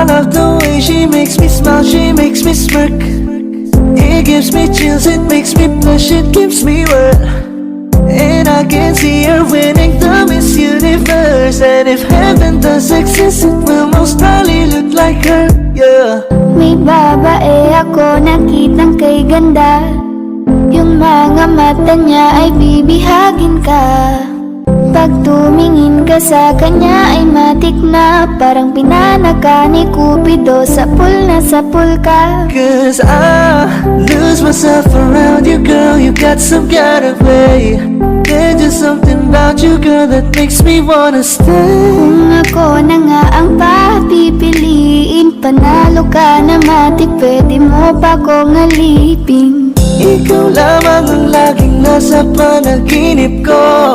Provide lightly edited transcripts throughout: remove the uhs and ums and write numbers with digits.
I love the way she makes me smile, she makes me smirk. It gives me chills, it makes me blush, it gives me wet. And I can see her winning the Miss Universe. And if heaven does exist, it will most probably look like her, yeah. May babae ako nakitang kay ganda. Yung mga mata niya ay bibihagin ka. Pag tumingin ka sa kanya ay matik na parang pinanaka ni Cupido. Sapul na sapul ka. Cause I lose myself around you, girl. You got some kind of way. There's just something about you, girl, that makes me wanna stay. Kung ako na nga ang papipiliin, panalo ka na matik, pwede mo pa kong alipin. Ikaw lamang ang laging nasa panaginip ko.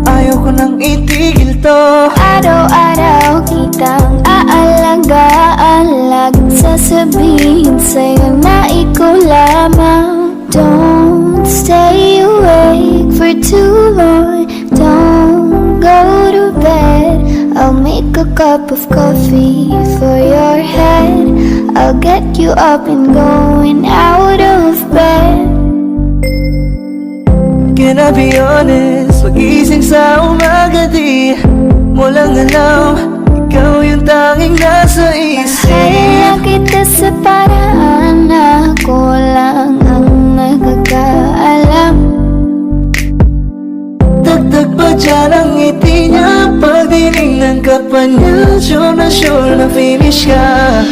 Ayaw ko nang itigil to. Araw-araw kitang aalagaan, laging sasabihin sa'yo na ikaw lamang. Don't stay awake for too long, don't go to bed. I'll make a cup of coffee for your head. I'll get you up and going out of bed. Can I be honest? Pag-ising sa umaga di mo lang alam, ikaw yung tanging nasa isip. Mahal kita sa paraan na ako lang ang nagkakaalam. Dagdag pa dyan ang ngiti niya, pagdinignan ka pa niya, sure na finish ka.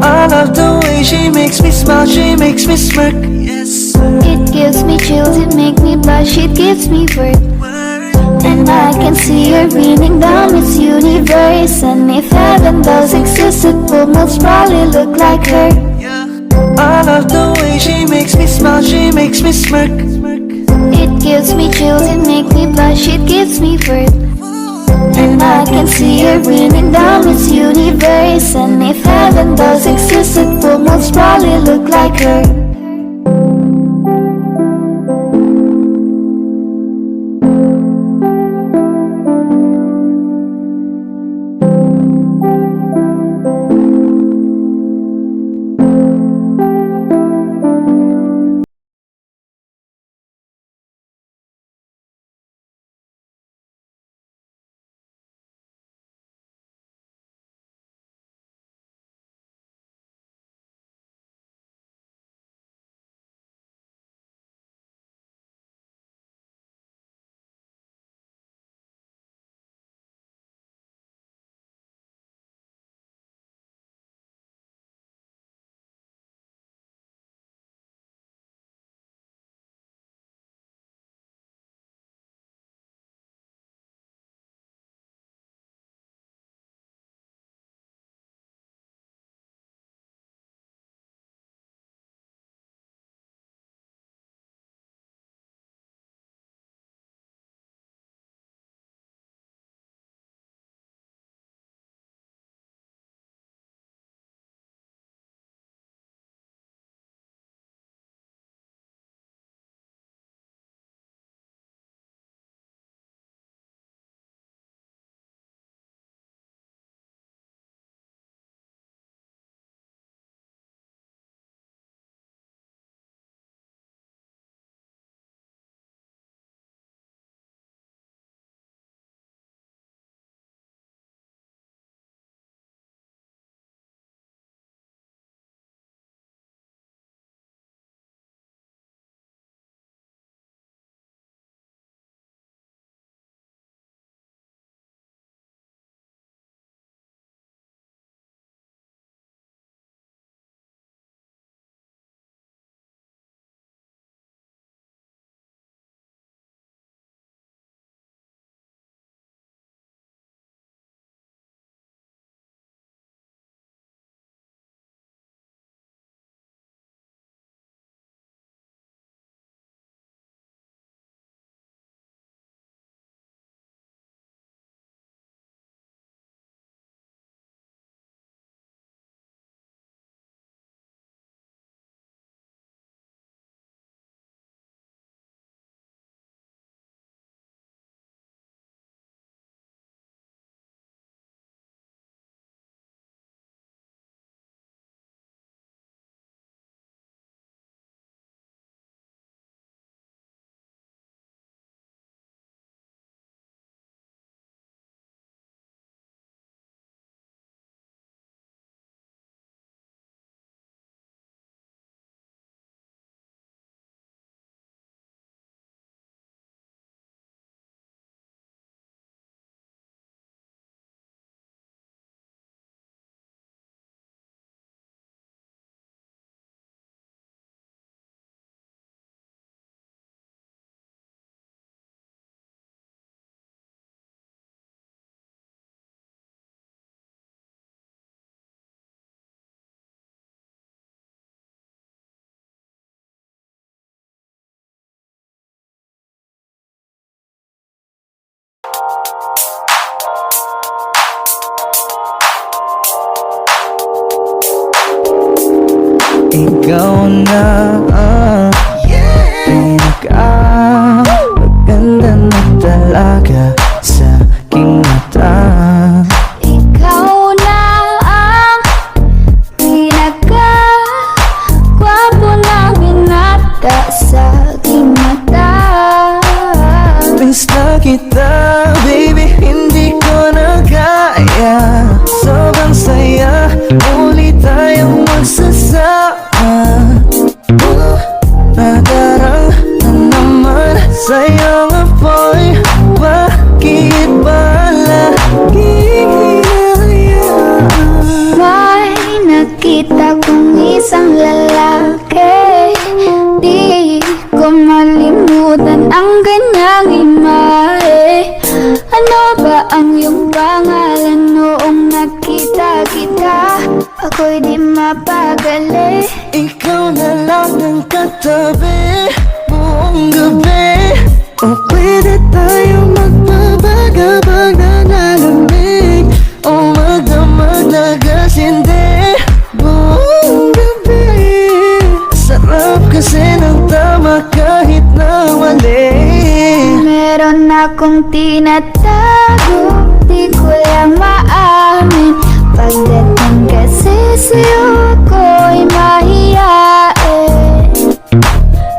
I love the way she makes me smile, she makes me smirk. Yes, It gives me chills, it makes me blush, it gives me worth. And I can see her winning the Miss Universe. And if heaven does exist, it will most probably look like her. yeah. I love the way she makes me smile, she makes me smirk. It gives me chills, it makes me blush, it gives me worth. And I can see her winning the Miss Universe. And if heaven does exist, it will most probably look like her. Ikaw na ang pinakamaganda na talaga sa aking mata. Ikaw na ang pinaka-gwapo na binata sa aking mata. Miss na kita, baby, hindi ko na kaya. Sobrang saya, muli tayong magsasama. Nadarang na naman sa'yo nga boy. Bakit ba laging hinahayaan? May nakita kong isang lalaki, di ko malimutan ang kanyang imahe. Ano ba ang iyong pangalan noong nakita kita? Ako'y di mapagali. Ikaw na lang ang katabi buong gabi. O pwede tayo magpabagabag na nalamig, o magdamag na gasindi buong gabi. Sarap kasi ng tama kahit na mali. Meron akong tinatago, di ko lang maamin. Pagdating kasi sa'yo ako'y mahiyain.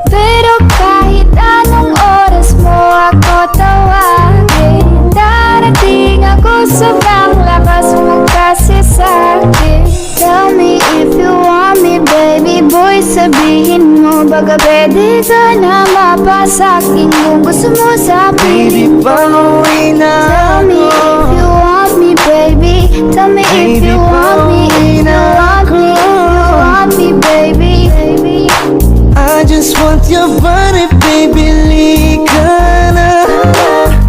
Pero kahit anong oras mo ako tawagin, darating ako sobrang lakas mo kasi sa'kin. Tell me if you want me, baby boy, sabihin mo. Baga pwede ka na mapasakin kung gusto mo Baby, sabihin ko. pauwi na Tell me if you want me, baby. Tell me if you want me, if you want me, if you want me, baby. I just want your body, baby, lika na.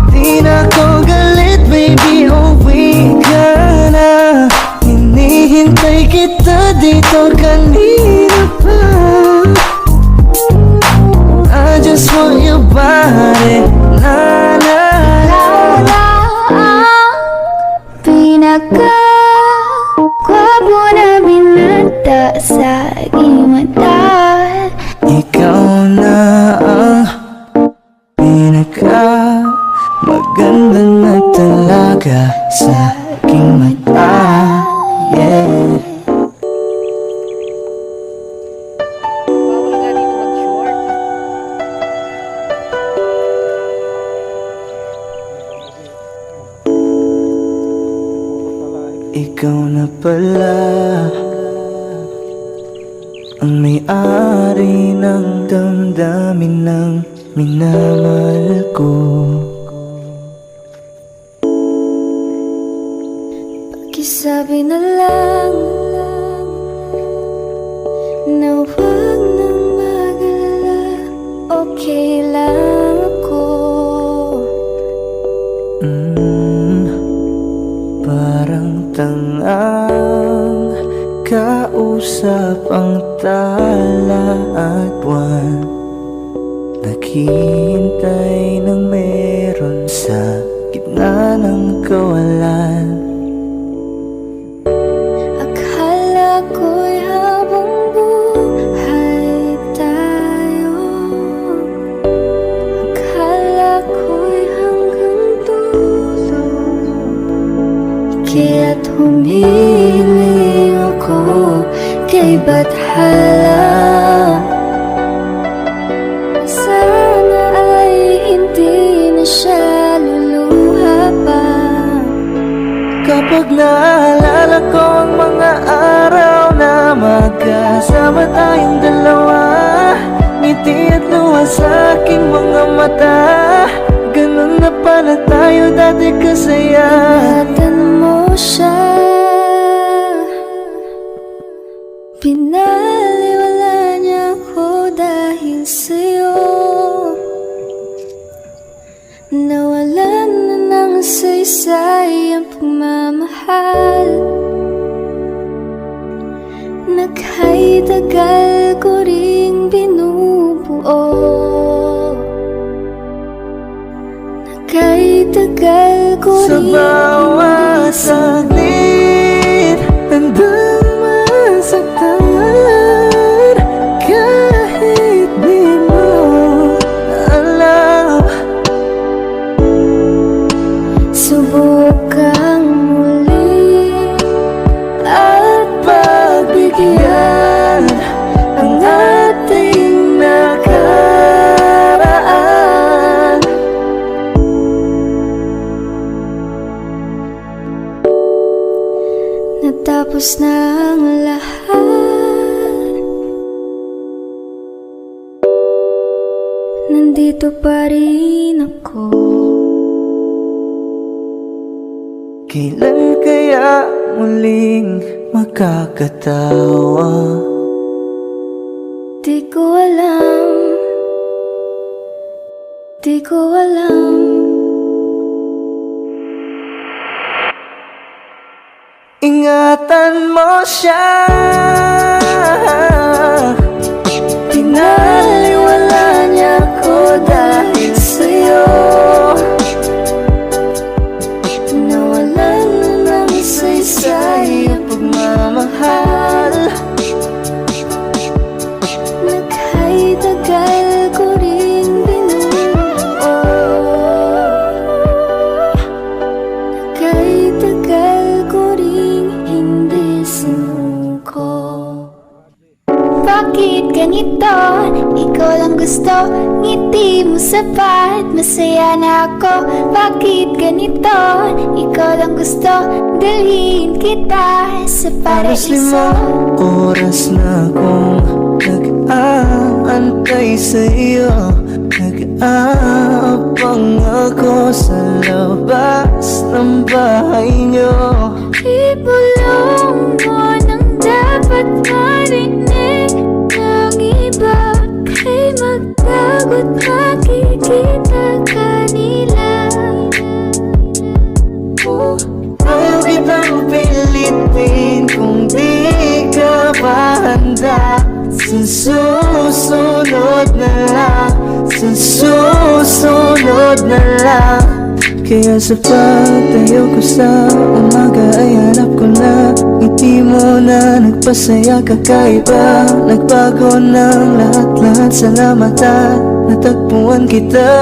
Di na ko galit, baby, uwi ka na. Hinihintay kita dito kanina pa. I just want your body, na na na. Ikaw na ang pinaka-gwapo na binata sa aking mata. Ikaw na ang maganda na talaga sa aking mata. Yeah. Ikaw na pala ang may-ari ng damdamin ng minamahal ko. Pakisabi na lang na huwag nang mag-alala, okay lang ako. Parang tangang kausap ang tala at buwan, naghihintay ng meron sa gitna ng kawalan. Akala ko'y habang buhay tayo, akala ko'y hanggang dulo, kaya't humiling ako kay Bathala. Sana ay hindi na siya luluha pa. Kapag naalala ko ang mga araw na magkasama tayong dalawa, ngiti at luha sa aking mga mata. Ganun na pala tayo dati kasaya. Ingatan mo siya, pinaliwala niya ako dahil sa'yo. Nawalan na ng saysay ang pagmamahal, nakay tagal ko ring binubuo, nakay tagal ko Sa rin bawat saglit handang masaktan kahit di mo alam. Subukang muli At pagbigyan ang ating nakaraan. Natapos na ang lahat, nandito pa rin ako. Kailan kaya muling makakatawa? Di ko alam, di ko alam. Ingatan mo siya, pinaliwala niya ko dahil sa'yo. Nawalan ng saysay ang pagmamahal. Naghay tagal ko rin binuo, naghay tagal ko rin hindi sinuko. Bakit ganito? Ikaw lang gusto, ngiti mo sapat, masaya na ako. Bakit ganito? Ikaw lang gusto, dalhin kita sa Alas paraiso. 5 oras na akong nag-aantay sa'yo. Nag-aabang ako sa labas ng bahay niyo. Ibulong mo nang dapat marinig ng iba. Kay magtagot makikita kanila. Ayaw kitang pilitin kung di ka pa handa. Sa susunod na lang, sa susunod na lang. Kaya sa pagtayo ko sa umaga ay hanap ko na ngiti mo na nagpasaya kakaiba. Nagbago ng lahat-lahat, salamat at natagpuan kita.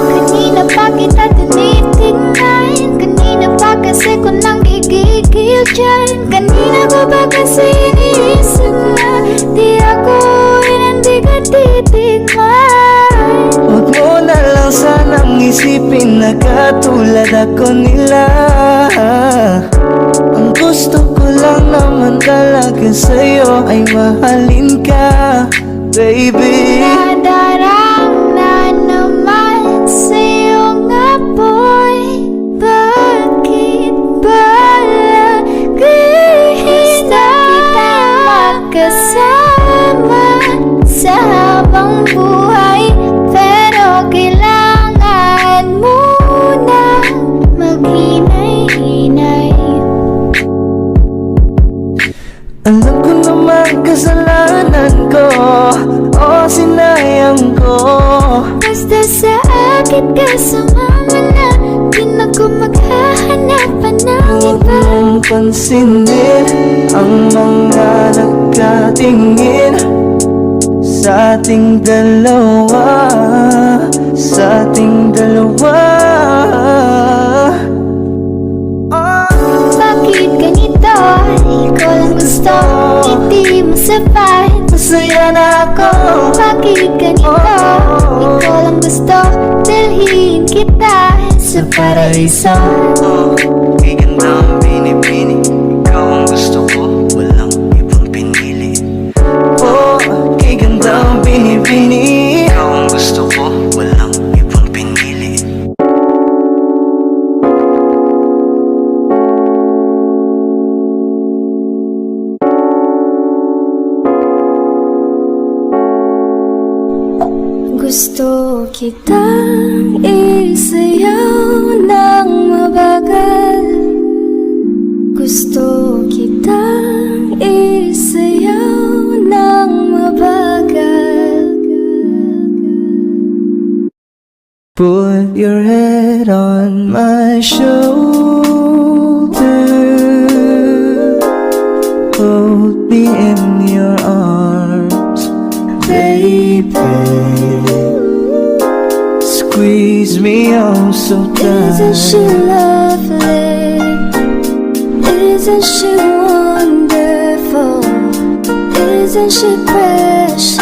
Kanina pa kita tinitingnan, kanina pa kasi ko nang gigigil dyan. Kanina ko ba kasi iniisip na di ako hindi ka titigman. Huwag mo na lang sanang isipin na katulad ako nila. Ang gusto ko lang naman talaga sa'yo ay mahalin ka, baby. Nadarang na naman sa iyong apoy. Bakit ba lagi kita magkasama sa habang buhay? Pero kailangan muna maghinay-hinay. Alam ko naman kasalanan ko, o sinayang ko. Basta sa akin ka sumama na, di na ko maghahanapan ng Huwag iba. mong pansinin ang mga nagkatingin sa ating dalawa, sa ating dalawa. Bakit ganito? Ikaw lang gusto, hindi mo sapat. Masaya na ako. Bakit ganito? Ikaw lang gusto, dalhin kita sa paraiso. Kay ganda ang binibini, ikaw ang gusto ko, walang ibang pinili. Oh, kay ganda ang binibini, ikaw ang gusto ko, walang ibang pinili. Gusto kitang isayaw ng mabagal. Gusto kitang isayaw ng mabagal. Put your head on my shoulder, hold me in your arms, baby. Squeeze me oh so Isn't she tight. lovely? Isn't she wonderful? Isn't she precious?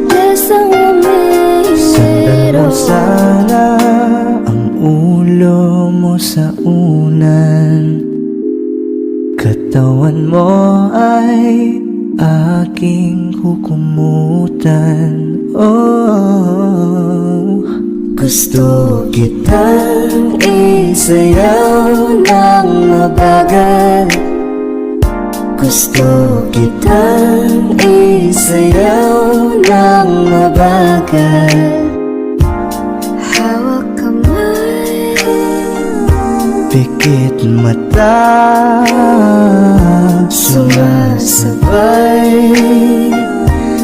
There's someone Sundan it mo all. sana ang ulo mo sa unan, katawan mo ay aking hukumutan. Oh, gusto kitang isayaw ng mabagal, gusto kitang isayaw ng mabagal. Hawak kamay, Pikit mata, sumasabay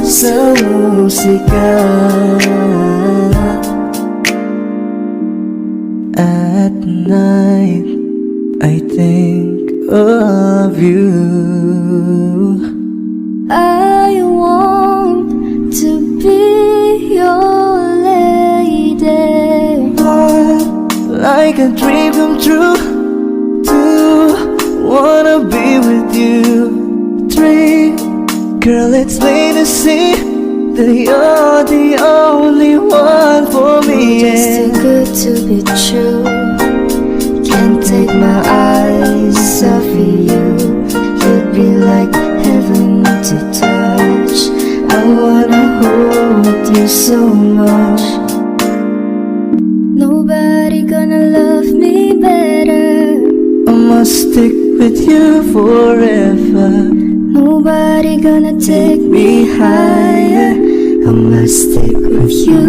sa musika. At night, I think of you. I want to be your lady. Like a dream come true. 2, wanna be with you. 3, girl, it's plain to see that you're the only one for me. Just too good to be true. Can't take my eyes off of you. You'd be like heaven to touch. I wanna hold you so much. Nobody gonna love me better. I must stick with you forever. Nobody gonna take me higher. I must stick with you.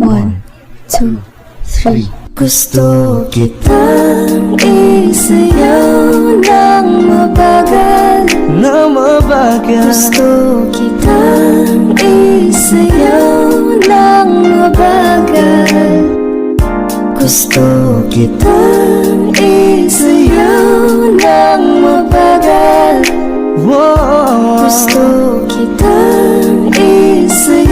1, 2, 3. Gusto kitang Isayaw ng mabagal. na mabagal. Gusto kitang isayaw ng mabagal. Gusto kitang isayaw ng mabagal. Whoa. Gusto kitang isayaw